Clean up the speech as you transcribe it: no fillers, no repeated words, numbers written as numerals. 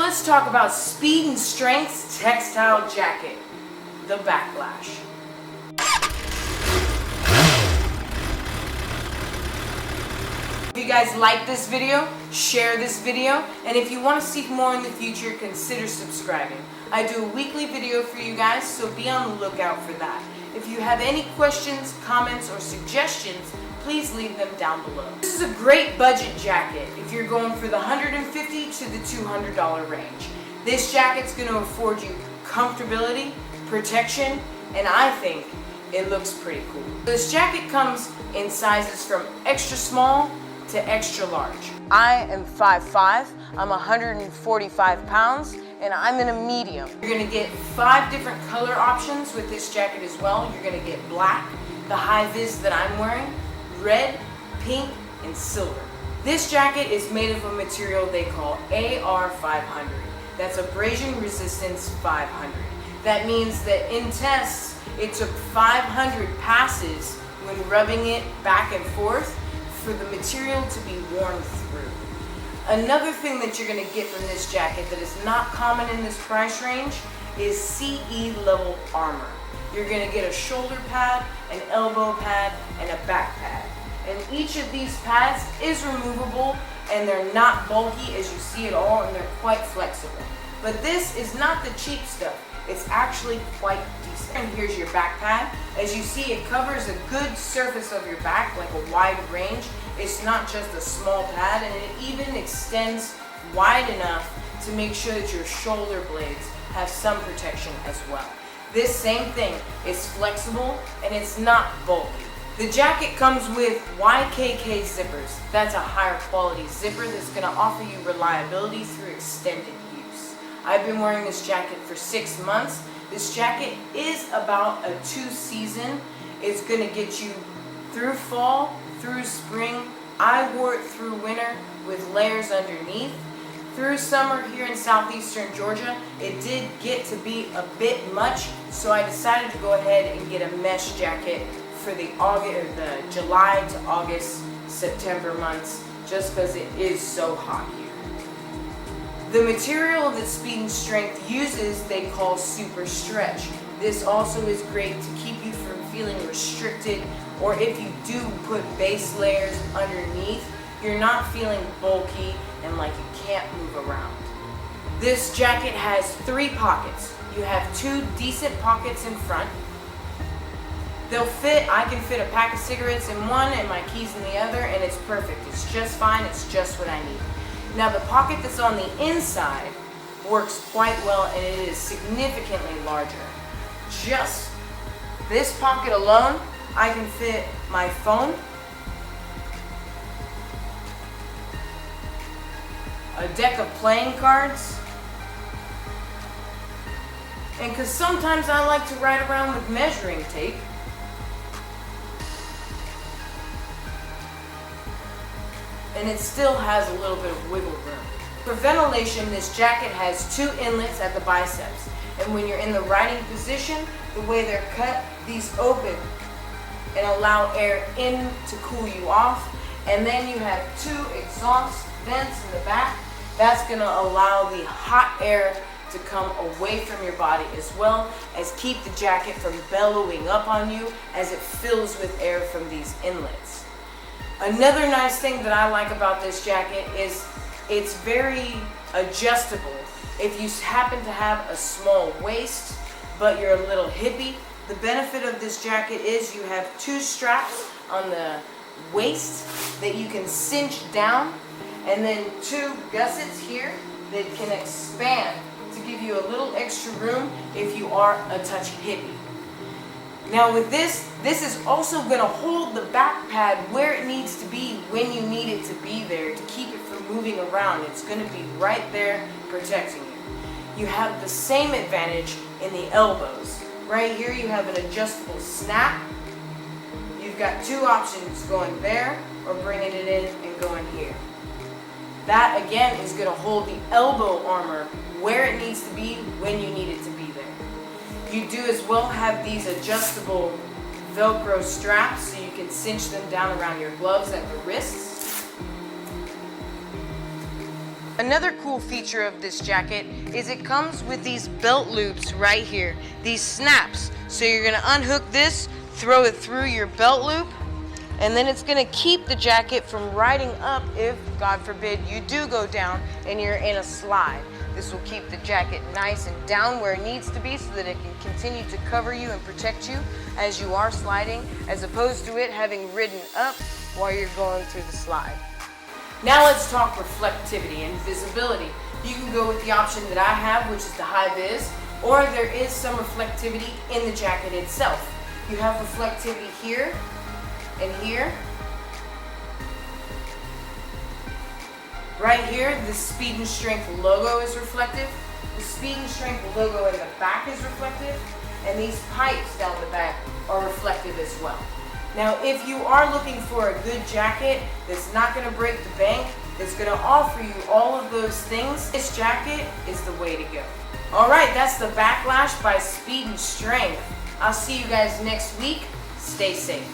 let's talk about Speed and Strength's textile jacket, the Backlash. If you guys like this video, share this video, and if you want to see more in the future, consider subscribing. I do a weekly video for you guys, so be on the lookout for that. If you have any questions, comments, or suggestions, please leave them down below. This is a great budget jacket if you're going for the $150 to the $200 range. This jacket's going to afford you comfortability, protection, and I think it looks pretty cool. This jacket comes in sizes from extra small to extra large. I am 5'5", I'm 145 pounds, and I'm in a medium. You're gonna get 5 different color options with this jacket as well. You're gonna get black, the high vis that I'm wearing, red, pink, and silver. This jacket is made of a material they call AR500. That's Abrasion Resistance 500. That means that in tests, it took 500 passes when rubbing it back and forth for the material to be worn through. Another thing that you're going to get from this jacket that is not common in this price range is Seee level armor. You're going to get a shoulder pad, an elbow pad, and a back pad. And each of these pads is removable, and they're not bulky as you see at all, and they're quite flexible. But this is not the cheap stuff. It's actually quite decent. And here's your back pad. As you see, it covers a good surface of your back, like a wide range. It's not just a small pad, and it even extends wide enough to make sure that your shoulder blades have some protection as well. This same thing is flexible and it's not bulky. The jacket comes with Ykk Zippers. That's a higher quality zipper that's going to offer you reliability through extended use. I've been wearing this jacket for 6 months. This jacket is about a 2-season. It's going to get you through fall, through spring. I wore it through winter with layers underneath. Through summer here in southeastern Georgia, it did get to be a bit much, so I decided to go ahead and get a mesh jacket for the July to August, September months, just because it is so hot here. The material that Speed and Strength uses they call super stretch. This also is great to keep you from feeling restricted, or if you do put base layers underneath, you're not feeling bulky and like you can't move around. This jacket has 3 pockets. You have 2 decent pockets in front. They'll fit, I can fit a pack of cigarettes in one and my keys in the other, and it's perfect. It's just fine, it's just what I need. Now the pocket that's on the inside works quite well, and it is significantly larger. Just this pocket alone, I can fit my phone, a deck of playing cards, and because sometimes I like to ride around with measuring tape, and it still has a little bit of wiggle room. For ventilation, this jacket has 2 inlets at the biceps, and when you're in the riding position, the way they're cut, these open and allow air in to cool you off, and then you have 2 exhaust vents in the back. That's going to allow the hot air to come away from your body, as well as keep the jacket from bellowing up on you as it fills with air from these inlets. Another nice thing that I like about this jacket is it's very adjustable. If you happen to have a small waist, but you're a little hippie, the benefit of this jacket is you have 2 straps on the waist that you can cinch down, and then 2 gussets here that can expand to give you a little extra room if you are a touch hippie. Now with this is also going to hold the back pad where it needs to be when you need it to be there to keep it from moving around. It's going to be right there protecting you. You have the same advantage in the elbows. Right here you have an adjustable snap. You've got 2 options, going there or bringing it in and going here. That again is going to hold the elbow armor where it needs to be when you need it to be there. You do as well have these adjustable Velcro straps so you can cinch them down around your gloves at the wrists. Another cool feature of this jacket is it comes with these belt loops right here, these snaps. So you're gonna unhook this, throw it through your belt loop, and then it's gonna keep the jacket from riding up if, God forbid, you do go down and you're in a slide. This will keep the jacket nice and down where it needs to be so that it can continue to cover you and protect you as you are sliding, as opposed to it having ridden up while you're going through the slide. Now let's talk reflectivity and visibility. You can go with the option that I have, which is the high vis, or there is some reflectivity in the jacket itself. You have reflectivity here and here. Right here, the Speed and Strength logo is reflective. The Speed and Strength logo in the back is reflective, and these pipes down the back are reflective as well. Now, if you are looking for a good jacket that's not going to break the bank, that's going to offer you all of those things, this jacket is the way to go. Alright, that's the Backlash by Speed and Strength. I'll see you guys next week. Stay safe.